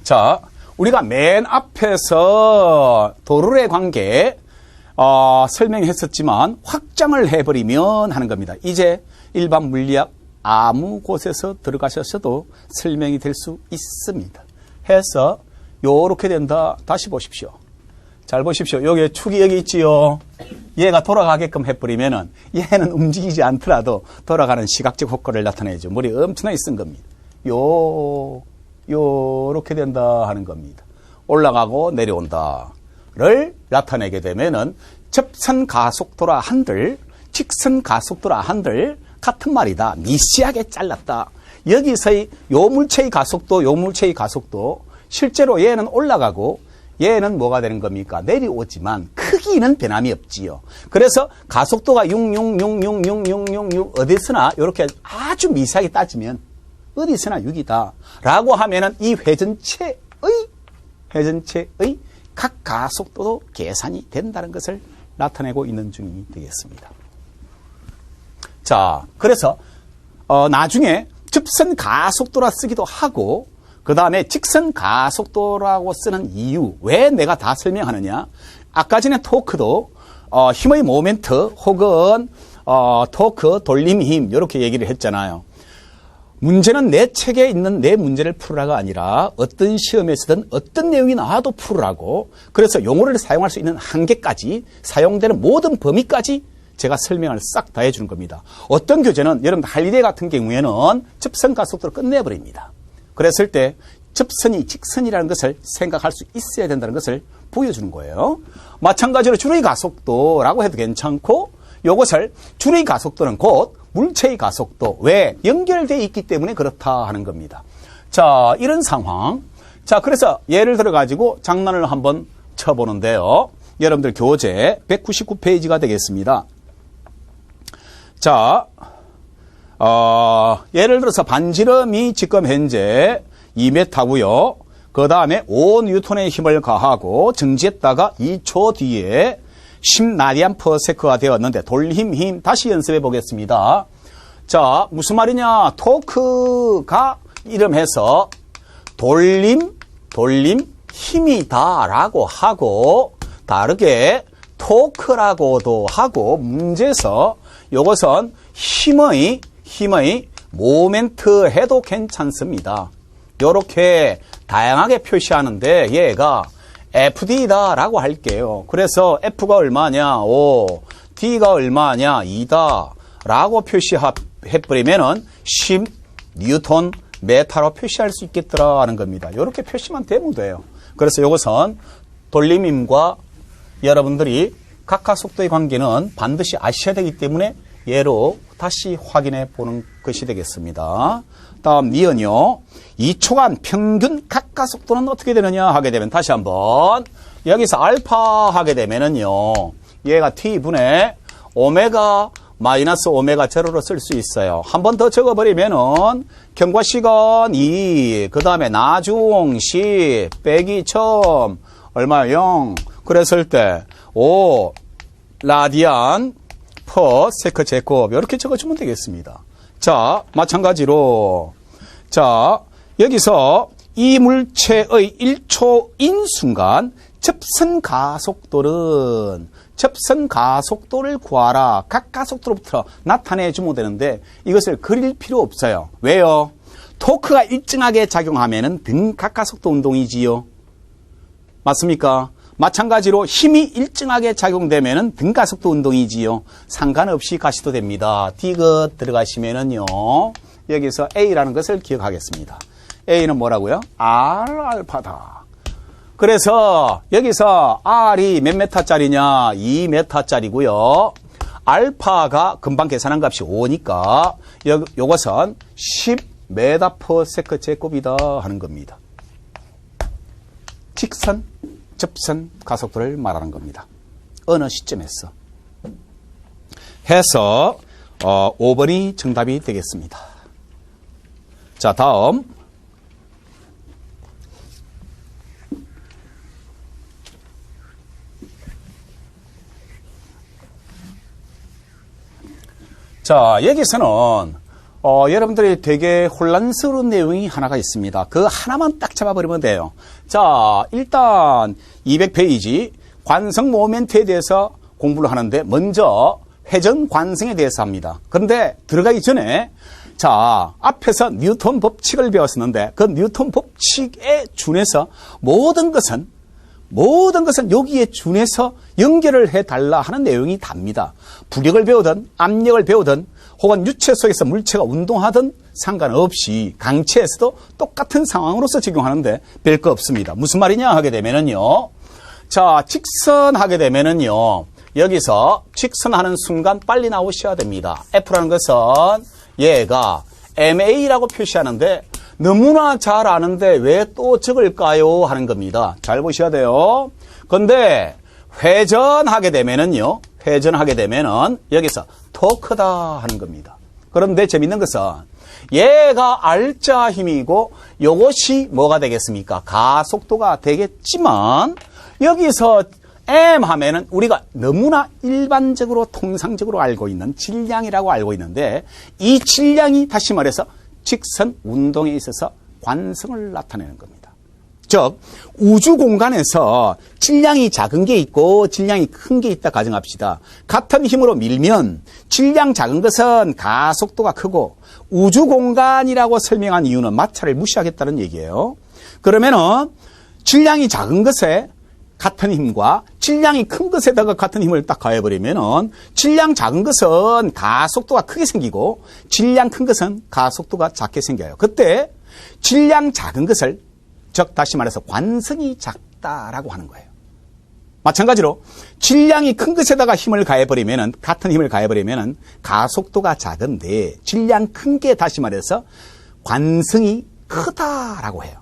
자, 우리가 맨 앞에서 도르래 관계 설명했었지만 확장을 해버리면 하는 겁니다. 이제 일반 물리학 아무 곳에서 들어가셔도 설명이 될 수 있습니다. 해서 요렇게 된다. 다시 보십시오. 잘 보십시오. 여기 축이 여기 있지요. 얘가 돌아가게끔 해버리면은 얘는 움직이지 않더라도 돌아가는 시각적 효과를 나타내죠. 머리 엄청나게 쓴 겁니다. 요렇게 된다 하는 겁니다. 올라가고 내려온다를 나타내게 되면은 접선 가속도라 한들, 직선 가속도라 한들 같은 말이다. 미시하게 잘랐다. 여기서의 요 물체의 가속도, 요 물체의 가속도 실제로 얘는 올라가고 얘는 뭐가 되는 겁니까? 내려오지만 크기는 변함이 없지요. 그래서 가속도가 6 어디서나 이렇게 아주 미세하게 따지면 어디서나 6이다 라고 하면은 이 회전체의 각 가속도도 계산이 된다는 것을 나타내고 있는 중이 되겠습니다. 자, 그래서 나중에 접선 가속도라 쓰기도 하고 그 다음에 직선 가속도라고 쓰는 이유, 왜 내가 다 설명하느냐? 아까 전에 토크도 힘의 모멘트 혹은 토크, 돌림 힘 이렇게 얘기를 했잖아요. 문제는 내 책에 있는 내 문제를 풀으라가 아니라 어떤 시험에서든 어떤 내용이 나와도 풀으라고, 그래서 용어를 사용할 수 있는 한계까지, 사용되는 모든 범위까지 제가 설명을 싹 다 해주는 겁니다. 어떤 교재는 여러분 할리데이 같은 경우에는 접선 가속도로 끝내버립니다. 그랬을 때 접선이 직선이라는 것을 생각할 수 있어야 된다는 것을 보여주는 거예요. 마찬가지로 줄의 가속도라고 해도 괜찮고, 이것을 줄의 가속도는 곧 물체의 가속도, 왜? 연결되어 있기 때문에 그렇다 하는 겁니다. 자, 이런 상황. 자, 그래서 예를 들어 가지고 장난을 한번 쳐보는데요. 여러분들 교재 199페이지가 되겠습니다. 자, 예를 들어서 반지름이 지금 현재 2m고요. 그 다음에 5N의 힘을 가하고 정지했다가 2초 뒤에 10라디안/s가 되었는데 돌림 힘 다시 연습해 보겠습니다. 자, 무슨 말이냐? 토크가 이름해서 돌림 힘이다라고 하고, 다르게 토크라고도 하고, 문제에서 이것은 힘의 모멘트 해도 괜찮습니다. 이렇게 다양하게 표시하는데 얘가 FD다라고 할게요. 그래서 F가 얼마냐? 5, D가 얼마냐? 2다 라고 표시해버리면은 10Nm 메타로 표시할 수 있겠더라 하는 겁니다. 이렇게 표시만 되면 돼요. 그래서 이것은 돌림힘과 여러분들이 각하속도의 관계는 반드시 아셔야 되기 때문에 예로 다시 확인해 보는 것이 되겠습니다. 다음 니은요. 2초간 평균 각하속도는 어떻게 되느냐 하게 되면 다시 한번 여기서 알파 하게 되면은요. 얘가 T분의 오메가 마이너스 오메가 제로로 쓸 수 있어요. 한 번 더 적어버리면은 경과시간 2, 그 다음에 나중 10 빼기 1000 얼마 0 그랬을 때 5 라디안 퍼 세컨 제곱 이렇게 적어주면 되겠습니다. 자, 마찬가지로 자, 여기서 이 물체의 1초인 순간 접선 가속도를 구하라. 각 가속도로부터 나타내주면 되는데 이것을 그릴 필요 없어요. 왜요? 토크가 일정하게 작용하면은 등 각가속도 운동이지요. 맞습니까? 마찬가지로 힘이 일정하게 작용되면은 등가속도 운동이지요. 상관없이 가셔도 됩니다. 디귿 들어가시면은요. 여기서 A라는 것을 기억하겠습니다. A는 뭐라고요? R 알파다. 그래서 여기서 R이 몇 메타짜리냐? 2m짜리고요. 알파가 금방 계산한 값이 5니까 요것은 10m/s 제곱이다 하는 겁니다. 직선, 접선 가속도를 말하는 겁니다. 어느 시점에서. 해서 5번이 정답이 되겠습니다. 자, 다음. 자, 여기서는 여러분들이 되게 혼란스러운 내용이 하나가 있습니다. 그 하나만 딱 잡아버리면 돼요. 자, 일단 200페이지 관성 모멘트에 대해서 공부를 하는데 먼저 회전 관성에 대해서 합니다. 그런데 들어가기 전에 자, 앞에서 뉴턴 법칙을 배웠었는데 그 뉴턴 법칙에 준해서 모든 것은 여기에 준해서 연결을 해달라 하는 내용이 답니다. 부력을 배우든 압력을 배우든 혹은 유체 속에서 물체가 운동하든 상관없이 강체에서도 똑같은 상황으로서 적용하는데 별거 없습니다. 무슨 말이냐 하게 되면은요. 자, 직선하게 되면은요. 여기서 직선하는 순간 빨리 나오셔야 됩니다. F라는 것은 얘가 MA라고 표시하는데 너무나 잘 아는데 왜 또 적을까요? 하는 겁니다. 잘 보셔야 돼요. 근데 회전하게 되면은요. 회전하게 되면은 여기서 더 크다 하는 겁니다. 그런데 재밌는 것은 얘가 R자 힘이고 요것이 뭐가 되겠습니까? 가속도가 되겠지만 여기서 M 하면은 우리가 너무나 일반적으로 통상적으로 알고 있는 질량이라고 알고 있는데 이 질량이 다시 말해서 직선 운동에 있어서 관성을 나타내는 겁니다. 즉 우주 공간에서 질량이 작은 게 있고 질량이 큰 게 있다 가정합시다. 같은 힘으로 밀면 질량 작은 것은 가속도가 크고 우주 공간이라고 설명한 이유는 마찰을 무시하겠다는 얘기예요. 그러면은 질량이 작은 것에 같은 힘과 질량이 큰 것에다가 같은 힘을 딱 가해버리면은 질량 작은 것은 가속도가 크게 생기고 질량 큰 것은 가속도가 작게 생겨요. 그때 질량 작은 것을 즉 다시 말해서 관성이 작다라고 하는 거예요. 마찬가지로 질량이 큰 것에다가 힘을 가해버리면은 같은 힘을 가해버리면은 가속도가 작은데 질량 큰 게 다시 말해서 관성이 크다라고 해요.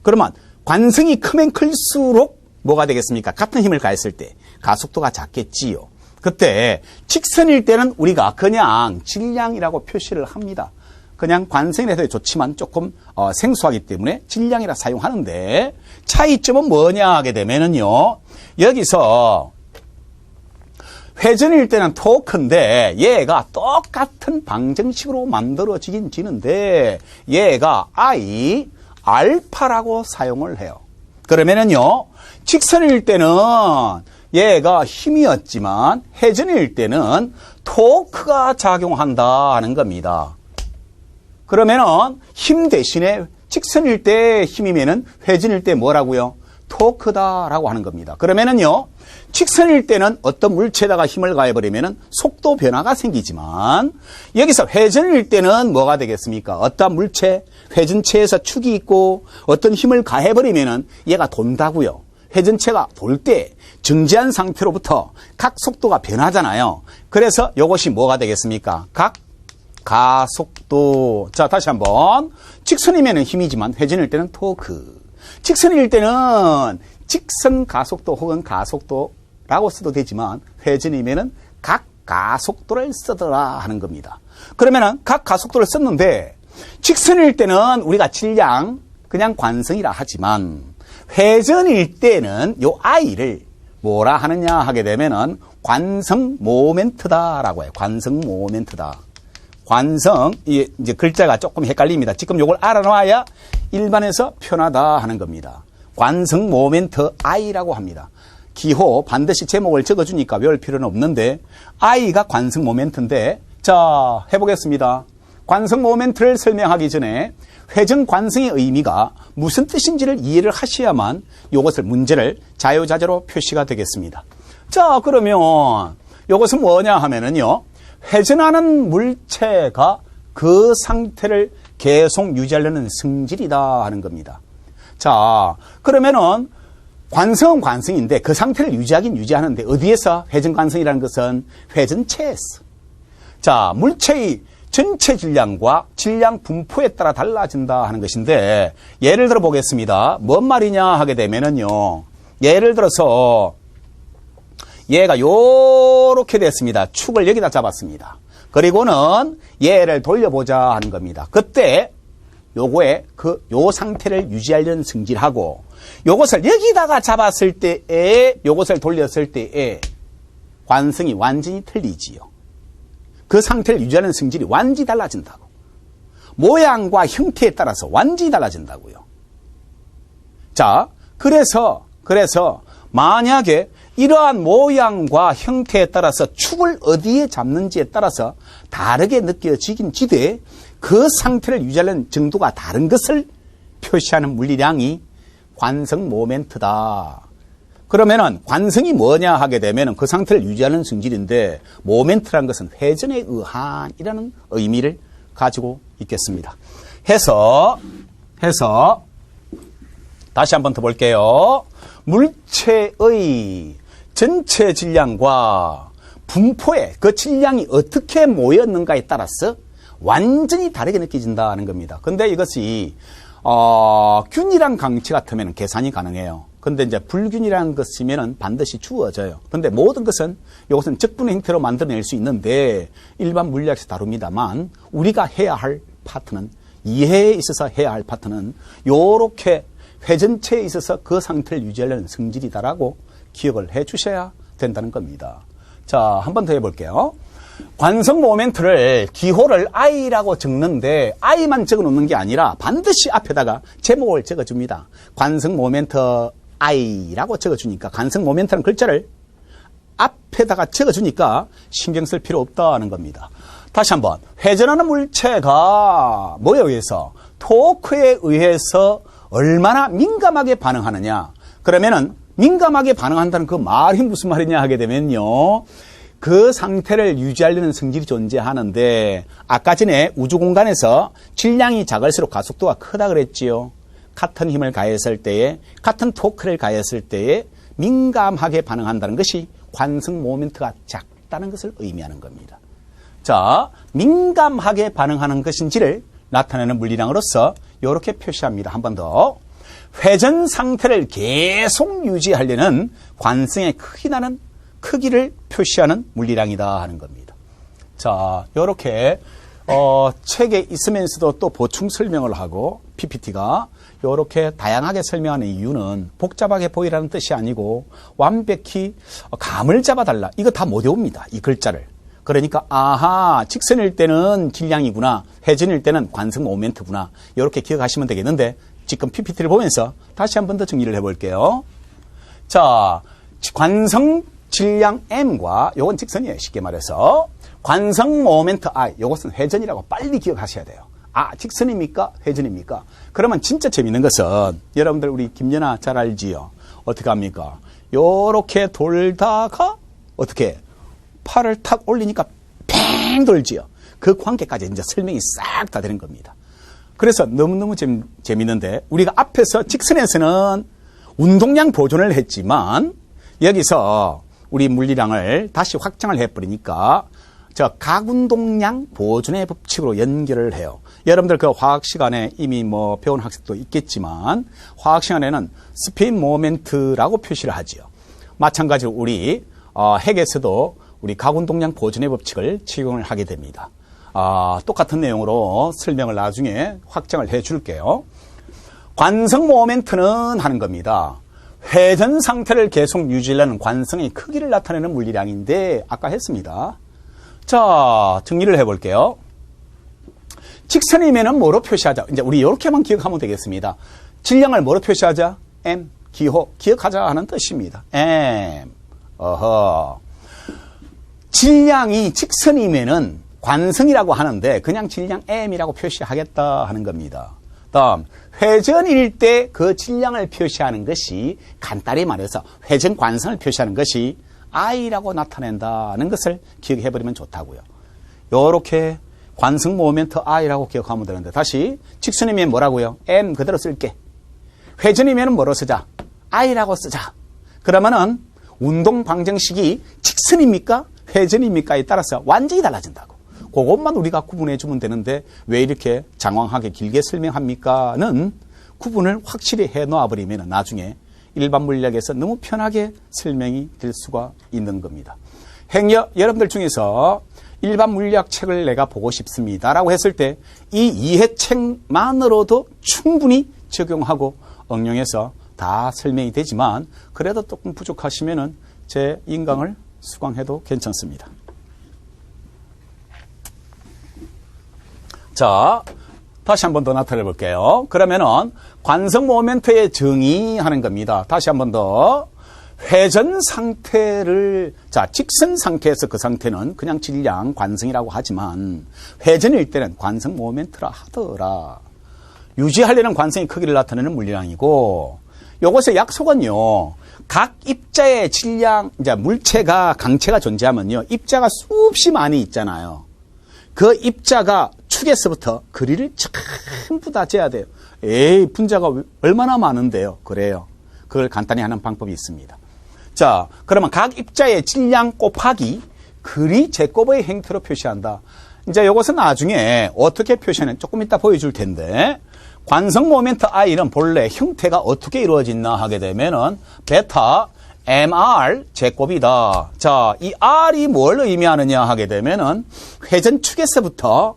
그러면 관성이 크면 클수록 뭐가 되겠습니까? 같은 힘을 가했을 때 가속도가 작겠지요. 그때 직선일 때는 우리가 그냥 질량이라고 표시를 합니다. 그냥 관성이라도 좋지만 조금 생소하기 때문에 질량이라 사용하는데 차이점은 뭐냐 하게 되면은요. 여기서 회전일 때는 토크인데 얘가 똑같은 방정식으로 만들어지긴 지는데 얘가 I, 알파라고 사용을 해요. 그러면은요. 직선일 때는 얘가 힘이었지만 회전일 때는 토크가 작용한다 하는 겁니다. 그러면은 힘 대신에 직선일 때 힘이면은 회전일 때 뭐라고요? 토크다라고 하는 겁니다. 그러면은요. 직선일 때는 어떤 물체에다가 힘을 가해버리면은 속도 변화가 생기지만 여기서 회전일 때는 뭐가 되겠습니까? 어떤 물체, 회전체에서 축이 있고 어떤 힘을 가해버리면은 얘가 돈다고요. 회전체가 돌 때 정지한 상태로부터 각 속도가 변하잖아요. 그래서 이것이 뭐가 되겠습니까? 각 가속도. 자, 다시 한번. 직선이면 힘이지만 회전일 때는 토크. 직선일 때는 직선 가속도 혹은 가속도라고 써도 되지만 회전이면은 각 가속도를 쓰더라 하는 겁니다. 그러면은 각 가속도를 썼는데 직선일 때는 우리가 질량 그냥 관성이라 하지만 회전일 때는 요 I를 뭐라 하느냐 하게 되면은 관성 모멘트다라고 해요. 관성 모멘트다. 관성, 이제 글자가 조금 헷갈립니다. 지금 요걸 알아놔야 일반에서 편하다 하는 겁니다. 관성 모멘트 I라고 합니다. 기호 반드시 제목을 적어주니까 외울 필요는 없는데 I가 관성 모멘트인데 자, 해보겠습니다. 관성 모멘트를 설명하기 전에 회전 관성의 의미가 무슨 뜻인지를 이해를 하셔야만 이것을 문제를 자유자재로 표시가 되겠습니다. 자, 그러면 이것은 뭐냐 하면은요. 회전하는 물체가 그 상태를 계속 유지하려는 성질이다 하는 겁니다. 자, 그러면은 관성은 관성인데 그 상태를 유지하긴 유지하는데 어디에서 회전 관성이라는 것은 회전체에서. 자, 물체의 전체 질량과 질량 분포에 따라 달라진다 하는 것인데 예를 들어 보겠습니다. 뭔 말이냐 하게 되면은요. 예를 들어서 얘가 요렇게 됐습니다. 축을 여기다 잡았습니다. 그리고는 얘를 돌려보자 하는 겁니다. 그때 요거에 요 상태를 유지하려는 성질하고 요것을 여기다가 잡았을 때에 요것을 돌렸을 때에 관성이 완전히 틀리지요. 그 상태를 유지하는 성질이 완전히 달라진다고. 모양과 형태에 따라서 완전히 달라진다고요. 자, 그래서 만약에 이러한 모양과 형태에 따라서 축을 어디에 잡는지에 따라서 다르게 느껴지긴 지되 그 상태를 유지하는 정도가 다른 것을 표시하는 물리량이 관성 모멘트다. 그러면은 관성이 뭐냐 하게 되면은 그 상태를 유지하는 성질인데 모멘트라는 것은 회전에 의한이라는 의미를 가지고 있겠습니다. 해서 다시 한번 더 볼게요. 물체의 전체 질량과 분포의 그 질량이 어떻게 모였는가에 따라서 완전히 다르게 느껴진다는 겁니다. 근데 이것이 균이랑 강치 같으면 계산이 가능해요. 근데 이제 불균이라는 것이면은 반드시 주어져요. 근데 모든 것은 이것은 적분의 형태로 만들어낼 수 있는데 일반 물리학에서 다룹니다만 우리가 해야 할 파트는 이해에 있어서 해야 할 파트는 요렇게 회전체에 있어서 그 상태를 유지하려는 성질이다라고 기억을 해 주셔야 된다는 겁니다. 자, 한 번 더 해볼게요. 관성 모멘트를 기호를 I라고 적는데 I만 적어 놓는 게 아니라 반드시 앞에다가 제목을 적어줍니다. 관성 모멘트 I라고 적어주니까 관성 모멘트라는 글자를 앞에다가 적어주니까 신경 쓸 필요 없다는 겁니다. 다시 한번 회전하는 물체가 뭐에 의해서? 토크에 의해서 얼마나 민감하게 반응하느냐. 그러면은 민감하게 반응한다는 그 말이 무슨 말이냐 하게 되면요. 그 상태를 유지하려는 성질이 존재하는데 아까 전에 우주 공간에서 질량이 작을수록 가속도가 크다 그랬지요. 같은 힘을 가했을 때에 같은 토크를 가했을 때에 민감하게 반응한다는 것이 관성 모멘트가 작다는 것을 의미하는 겁니다. 자, 민감하게 반응하는 것인지를 나타내는 물리량으로서 이렇게 표시합니다. 한 번 더. 회전 상태를 계속 유지하려는 관성의 크기를 표시하는 물리량이다 하는 겁니다. 자, 이렇게 책에 있으면서도 또 보충 설명을 하고 PPT가 이렇게 다양하게 설명하는 이유는 복잡하게 보이라는 뜻이 아니고 완벽히 감을 잡아달라. 이거 다 못 외웁니다. 이 글자를. 그러니까 아하, 직선일 때는 질량이구나, 회전일 때는 관성 모멘트구나, 이렇게 기억하시면 되겠는데 지금 PPT를 보면서 다시 한 번 더 정리를 해볼게요. 자, 관성 질량 M과 요건 직선이에요. 쉽게 말해서 관성 모멘트 I, 요것은 회전이라고 빨리 기억하셔야 돼요. 아, 직선입니까? 회전입니까? 그러면 진짜 재밌는 것은 여러분들 우리 김연아 잘 알지요? 어떻게 합니까? 요렇게 돌다가 어떻게 팔을 탁 올리니까 팽 돌지요. 그 관계까지 이제 설명이 싹 다 되는 겁니다. 그래서 너무너무 재밌는데 우리가 앞에서 직선에서는 운동량 보존을 했지만 여기서 우리 물리량을 다시 확장을 해버리니까 저 각운동량 보존의 법칙으로 연결을 해요. 여러분들 그 화학 시간에 이미 뭐 배운 학생도 있겠지만 화학 시간에는 스피인 모멘트라고 표시를 하지요. 마찬가지로 우리 핵에서도 우리 각운동량 보존의 법칙을 적용을 하게 됩니다. 똑같은 내용으로 설명을 나중에 확장을 해 줄게요. 관성 모멘트는 하는 겁니다. 회전 상태를 계속 유지하려는 관성의 크기를 나타내는 물리량인데 아까 했습니다. 자, 정리를 해볼게요. 직선이면은 뭐로 표시하자? 이제 우리 이렇게만 기억하면 되겠습니다. 질량을 뭐로 표시하자? M, 기호, 기억하자 하는 뜻입니다. M, 질량이 직선이면은 관성이라고 하는데 그냥 질량 M이라고 표시하겠다 하는 겁니다. 다음, 회전일 때 그 질량을 표시하는 것이 간단히 말해서 회전 관성을 표시하는 것이 I라고 나타낸다는 것을 기억해버리면 좋다고요. 요렇게 관성 모멘트 I라고 기억하면 되는데 다시 직선이면 뭐라고요? M 그대로 쓸게. 회전이면 뭐로 쓰자? I라고 쓰자. 그러면은 운동 방정식이 직선입니까? 회전입니까에 따라서 완전히 달라진다고. 그것만 우리가 구분해 주면 되는데 왜 이렇게 장황하게 길게 설명합니까?는 구분을 확실히 해 놓아버리면 나중에 일반 물리학에서 너무 편하게 설명이 될 수가 있는 겁니다. 여러분들 중에서 일반 물리학 책을 내가 보고 싶습니다 라고 했을 때 이 이해책만으로도 충분히 적용하고 응용해서 다 설명이 되지만 그래도 조금 부족하시면은 제 인강을 수강해도 괜찮습니다. 자, 다시 한 번 더 나타내 볼게요. 그러면은 관성 모멘트의 정의하는 겁니다. 다시 한 번 더. 회전 상태를, 자, 직선 상태에서 그 상태는 그냥 질량, 관성이라고 하지만 회전일 때는 관성 모멘트라 하더라. 유지하려는 관성의 크기를 나타내는 물량이고, 요것의 약속은요, 각 입자의 질량, 이제 물체가, 강체가 존재하면요, 입자가 수없이 많이 있잖아요. 그 입자가 축에서부터 거리를 전부 다 재야 돼요. 에이, 분자가 얼마나 많은데요. 그래요. 그걸 간단히 하는 방법이 있습니다. 자, 그러면 각 입자의 질량 곱하기 거리 제곱의 행태로 표시한다. 이제 이것은 나중에 어떻게 표시하는 조금 이따 보여줄 텐데, 관성 모멘트 I는 본래 형태가 어떻게 이루어진나 하게 되면은 베타 mr 제곱이다. 자, 이 r이 뭘 의미하느냐 하게 되면은 회전축에서부터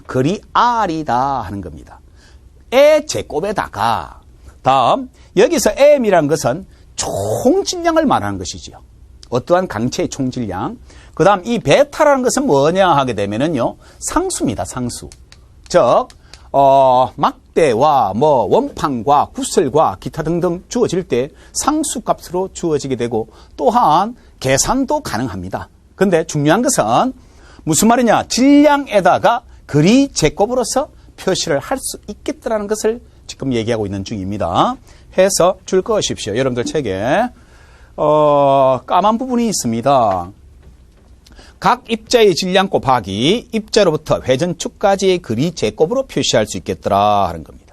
거리 r이다 하는 겁니다. 의 제곱에다가, 다음 여기서 m이란 것은 총질량을 말하는 것이지요. 어떠한 강체의 총질량. 그 다음 이 베타라는 것은 뭐냐 하게 되면은요, 상수입니다. 상수. 즉 막대와 뭐 원판과 구슬과 기타 등등 주어질 때 상수 값으로 주어지게 되고, 또한 계산도 가능합니다. 근데 중요한 것은 무슨 말이냐, 질량에다가 거리 제곱으로서 표시를 할 수 있겠다라는 것을 지금 얘기하고 있는 중입니다. 해서 줄 것이십시오. 여러분들 책에 까만 부분이 있습니다. 각 입자의 질량 곱하기 입자로부터 회전축까지의 거리 제곱으로 표시할 수 있겠더라 하는 겁니다.